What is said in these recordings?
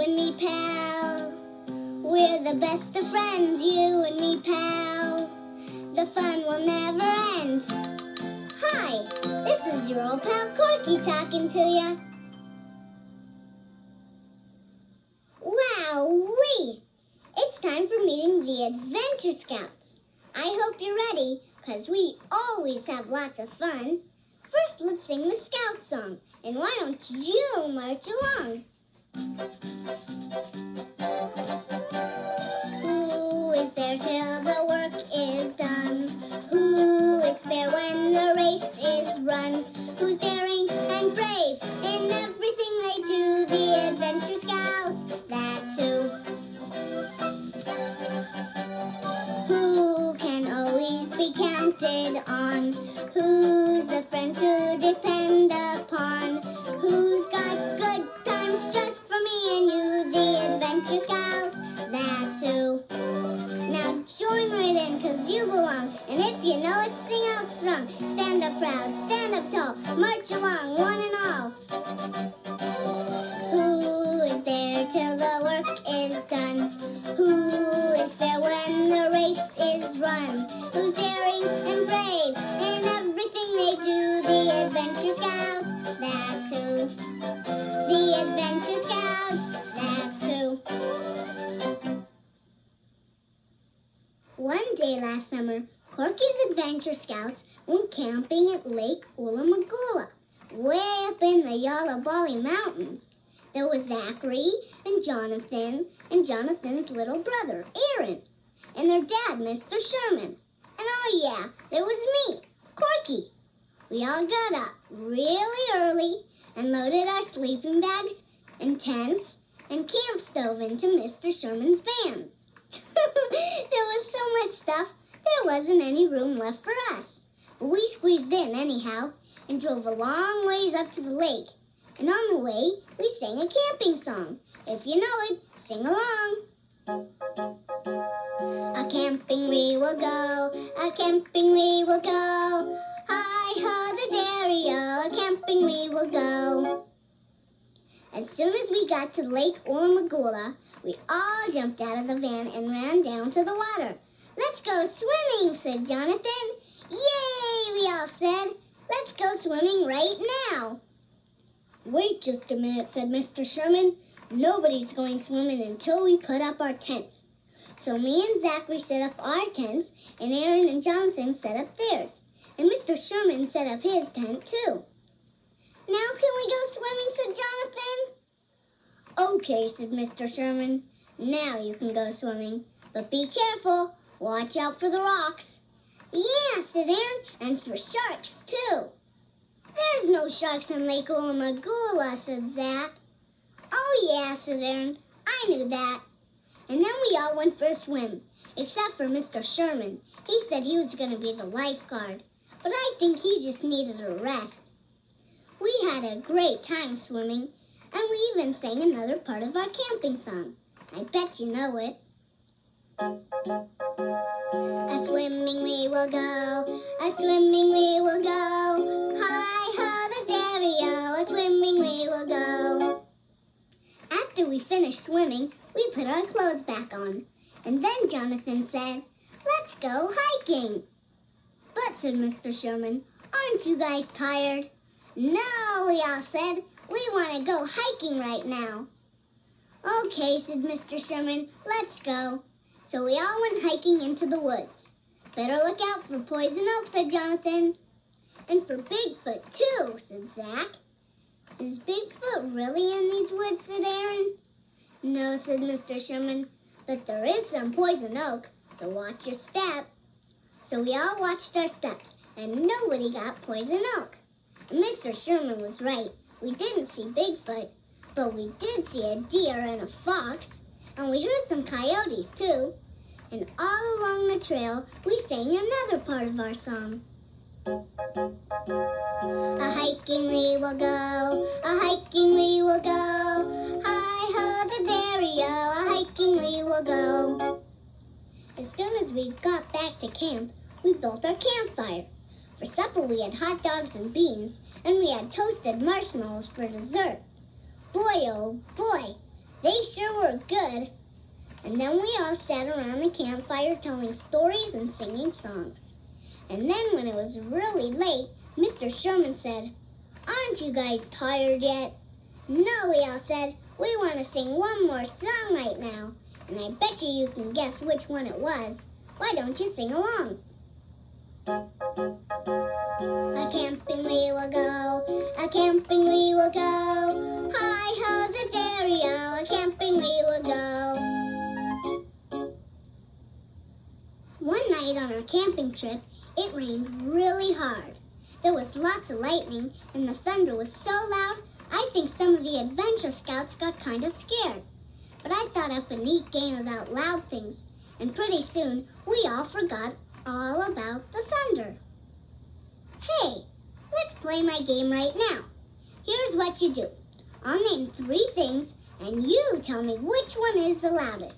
and me, pal. We're the best of friends, you and me, pal. The fun will never end. Hi, this is your old pal Corky talking to ya. Wow-wee! It's time for meeting the Adventure Scouts. I hope you're ready, 'cause we always have lots of fun. First, let's sing the Scout song, and why don't you march along? Who is there till the work is done? Who is fair when the race is run? Who's daring and brave in everything they do? The Adventure Scouts, that's who. Who can always be counted on? Who's a friend to depend upon? Who's got good times just for me and you? The Adventure Scouts, that's who. Now join right in, 'cause you belong. And if you know it, sing out strong. Stand up proud, stand up tall, march along, one and all. Who is there till the work is done? Who is fair when the race is run? Who's daring and brave in everything they do? The Adventure Scouts, that's who. The Adventure Scouts, that's who. One day last summer, Corky's Adventure Scouts went camping at Lake Ulamagula, way up in the Yalabali Mountains. There was Zachary and Jonathan's little brother, Aaron, and their dad, Mr. Sherman. And oh yeah, there was me, Corky. We all got up really early and loaded our sleeping bags and tents and camp stove into Mr. Sherman's van. There was so much stuff, there wasn't any room left for us. But we squeezed in anyhow and drove a long ways up to the lake. And on the way, we sang a camping song. If you know it, sing along. A-camping we will go, a-camping we will go. Hi-ho the dairy-o, a-camping we will go. As soon as we got to Lake Ulamagula, we all jumped out of the van and ran down to the water. Let's go swimming, said Jonathan. Yay, we all said. Let's go swimming right now. Wait just a minute, said Mr. Sherman. Nobody's going swimming until we put up our tents. So me and Zachary set up our tents, and Aaron and Jonathan set up theirs. And Mr. Sherman set up his tent too. Now can we go swimming, said Jonathan. Okay, said Mr. Sherman. Now you can go swimming. But be careful. Watch out for the rocks. Yeah, said Aaron, and for sharks too. There's no sharks in Lake Ulamagula, said Zach. Oh yeah, said Aaron. I knew that. And then we all went for a swim, except for Mr. Sherman. He said he was going to be the lifeguard, but I think he just needed a rest. We had a great time swimming, and we even sang another part of our camping song. I bet you know it. A-swimming we will go, a-swimming we will go. Hi-ho the dairy-o, a-swimming we will go. After we finished swimming, we put our clothes back on. And then Jonathan said, let's go hiking. But, said Mr. Sherman, aren't you guys tired? No, we all said, we want to go hiking right now. Okay, said Mr. Sherman, let's go. So we all went hiking into the woods. Better look out for poison oak, said Jonathan. And for Bigfoot, too, said Zach. Is Bigfoot really in these woods, said Aaron. No, said Mr. Sherman, but there is some poison oak, so watch your step. So we all watched our steps, and nobody got poison oak. And Mr. Sherman was right. We didn't see Bigfoot, but we did see a deer and a fox, and we heard some coyotes, too. And all along the trail, we sang another part of our song. A-hiking we will go, a-hiking we will go. Hi-ho the dairy-o, a-hiking we will go. As soon as we got back to camp, we built our campfire. For supper we had hot dogs and beans, and we had toasted marshmallows for dessert. Boy, oh boy, They sure were good. And then we all sat around the campfire telling stories and singing songs. And then when it was really late, Mr. Sherman said, "Aren't you guys tired yet?" "No," we all said. "We want to sing one more song right now. And I bet you can guess which one it was. Why don't you sing along?" A-camping we will go, a-camping we will go. Hi-ho the dairy-o, a-camping we will go. One night on our camping trip, it rained really hard. There was lots of lightning, and the thunder was so loud, I think some of the adventure scouts got kind of scared. But I thought up a neat game about loud things, and pretty soon we all forgot all about the thunder. Hey, let's play my game right now. Here's what you do. I'll name 3 things, and you tell me which one is the loudest.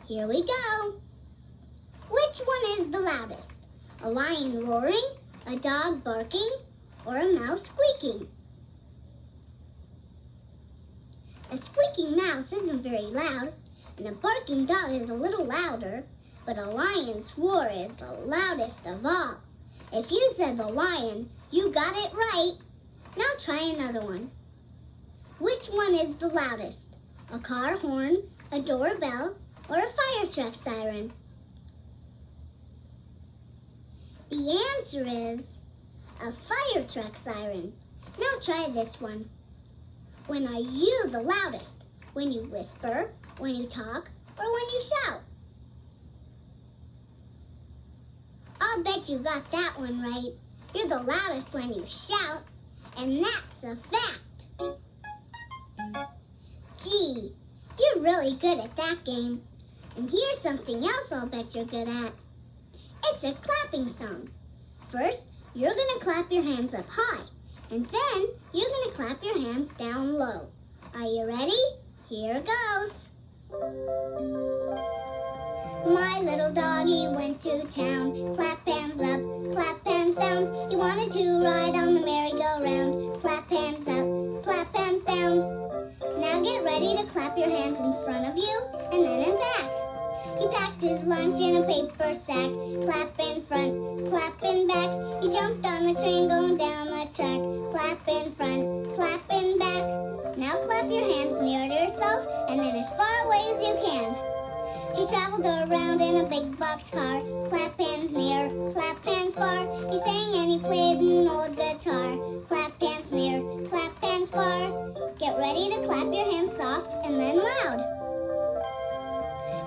Here we go. Which one is the loudest? A lion roaring, a dog barking, or a mouse squeaking? A squeaking mouse isn't very loud, and a barking dog is a little louder, but a lion's roar is the loudest of all. If you said the lion, you got it right. Now try another one. Which one is the loudest? A car horn, a doorbell, or a fire truck siren? The answer is a fire truck siren. Now try this one. When are you the loudest? When you whisper, when you talk, or when you shout? I'll bet you got that one right. You're the loudest when you shout, and that's a fact. Gee, you're really good at that game. And here's something else I'll bet you're good at. It's a clapping song. First, you're going to clap your hands up high, and then you're going to clap your hands down low. Are you ready? Here goes. My little doggy went to town. Clap hands up, clap hands down. He wanted to ride on the merry-go-round. Clap hands up, clap hands down. Now get ready to clap your hands in front of you and then in back. He packed his lunch in a paper sack. Clap in front, clap in back. He jumped on the train going down the track. Clap in front, clap in back. Now clap your hands near to yourself and then as far away as you can. He traveled around in a big boxcar. Clap hands near, clap hands far. He sang and he played an old guitar. Clap hands near, clap hands far. Get ready to clap your hands soft and then loud.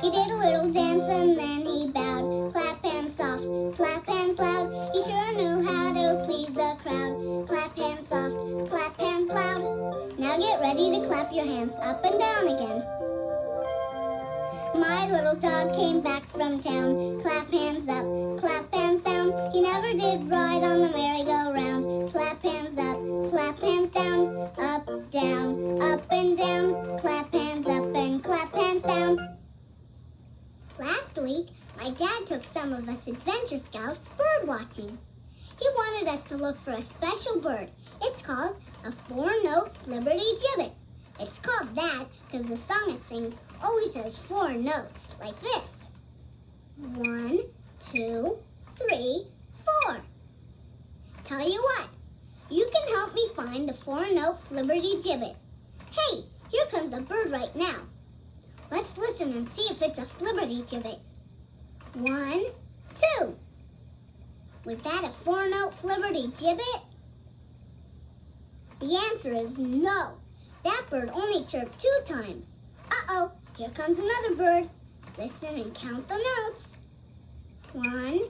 He did a little dance and then he bowed. Clap hands soft, clap hands loud. He sure knew how to please the crowd. Clap hands soft, clap hands loud. Now get ready to clap your hands up and down again. My little dog came back from town. Clap hands up, clap hands down. He never did ride on the merry-go-round. Clap hands up, clap hands down. Up, down, up and down. Clap hands up and clap hands down. Last week, my dad took some of us adventure scouts bird watching. He wanted us to look for a special bird. It's called a four-note flibberty-gibbet. It's called that because the song it sings always has 4 notes, like this. 1, 2, 3, 4. Tell you what, you can help me find the 4-note flibberty-gibbet. Hey, here comes a bird right now. Let's listen and see if it's a flibberty-gibbet. 1, 2. Was that a 4-note flibberty-gibbet? The answer is no. That bird only chirped 2 times. Uh-oh, here comes another bird. Listen and count the notes. 1,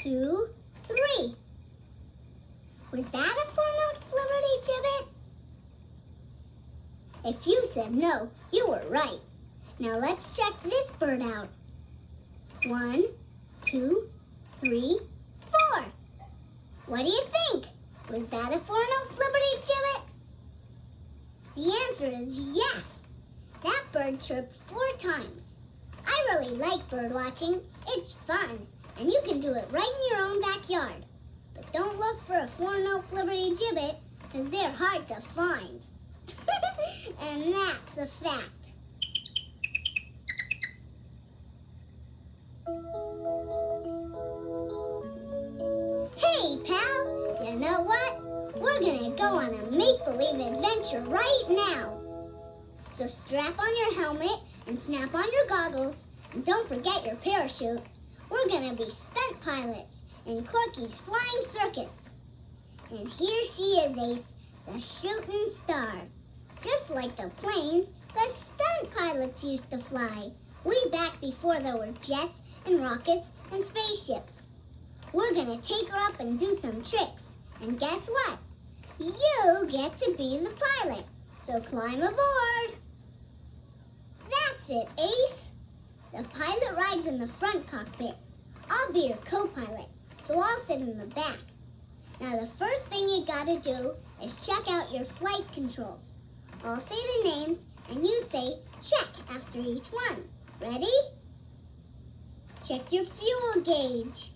2, 3. Was that a 4-note flibberty-gibbet? If you said no, you were right. Now let's check this bird out. 1, 2, 3, 4. What do you think? Was that a 4-note flibberty-gibbet? The answer is yes. That bird chirped 4 times. I really like bird watching. It's fun, and you can do it right in your own backyard. But don't look for a 4-note flibberty-gibbet, because they're hard to find. And that's a fact. We're gonna go on a make-believe adventure right now. So strap on your helmet and snap on your goggles, and don't forget your parachute. We're gonna be stunt pilots in Corky's flying circus. And here she is, Ace, the shooting star. Just like the planes the stunt pilots used to fly, way back before there were jets and rockets and spaceships. We're gonna take her up and do some tricks. And guess what? You get to be the pilot. So climb aboard. That's it, Ace. The pilot rides in the front cockpit. I'll be your co-pilot, so I'll sit in the back. Now the first thing you gotta do is check out your flight controls. I'll say the names and you say check after each one. Ready? Check your fuel gauge.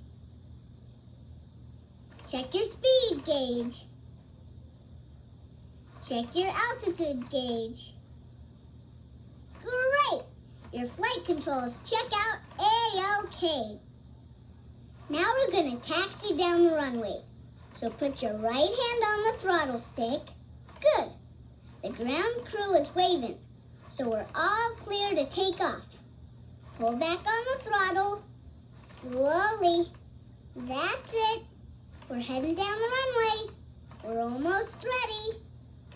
Check your speed gauge. Check your altitude gauge. Great! Your flight controls check out A-OK. Now we're going to taxi down the runway. So put your right hand on the throttle stick. Good. The ground crew is waving, so we're all clear to take off. Pull back on the throttle. Slowly. That's it. We're heading down the runway. We're almost ready.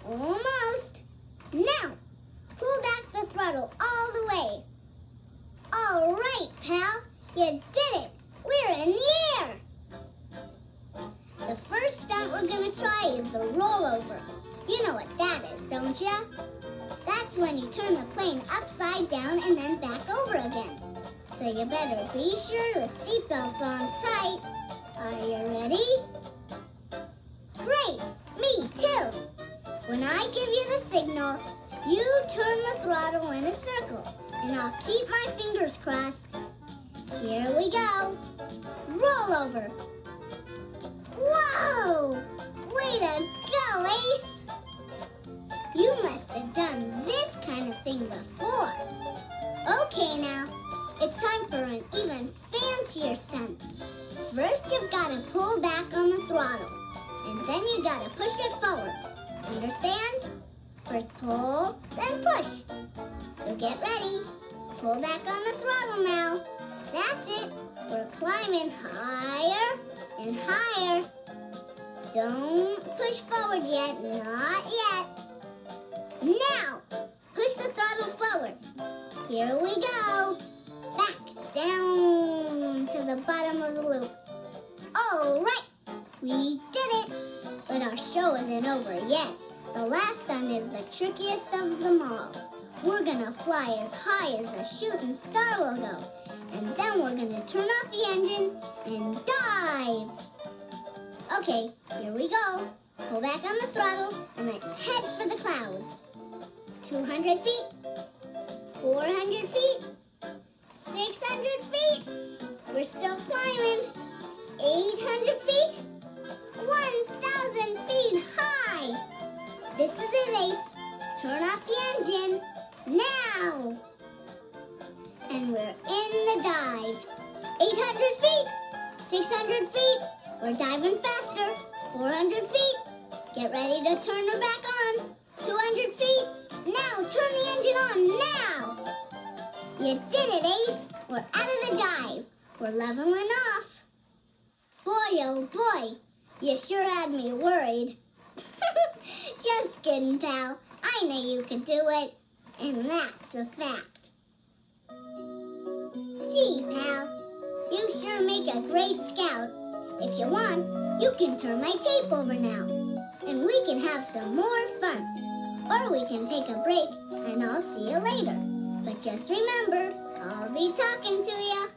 Almost. Now, pull back the throttle all the way. All right, pal. You did it. We're in the air. The first stunt we're going to try is the rollover. You know what that is, don't you? That's when you turn the plane upside down and then back over again. So you better be sure the seatbelt's on tight. Are you ready? Great! Me too! When I give you the signal, you turn the throttle in a circle, and I'll keep my fingers crossed. Here we go. Roll over. Whoa! Way to go, Ace! You must have done this kind of thing before. Okay now, it's time for an even fancier stunt. First you've got to pull back on the throttle, and then you got to push it forward. Understand? First pull, then push. So get ready. Pull back on the throttle now. That's it. We're climbing higher and higher. Don't push forward yet. Not yet. Now, push the throttle forward. Here we go. Back down to the bottom of the loop. All right. We did it. But our show isn't over yet. The last stunt is the trickiest of them all. We're gonna fly as high as the shooting star logo, and then we're gonna turn off the engine and dive. Okay, here we go. Pull back on the throttle, and let's head for the clouds. 200 feet, 400 feet, 600 feet. We're still climbing. 800 feet, 1,000 feet high. This is it, Ace. Turn off the engine. Now! And we're in the dive. 800 feet, 600 feet. We're diving faster. 400 feet. Get ready to turn her back on. 200 feet. Now, turn the engine on now. You did it, Ace. We're out of the dive. We're leveling off. Boy, oh boy, you sure had me worried. Just kidding, pal. I know you could do it. And that's a fact. Gee, pal, you sure make a great scout. If you want, you can turn my tape over now. And we can have some more fun. Or we can take a break, and I'll see you later. But just remember, I'll be talking to you.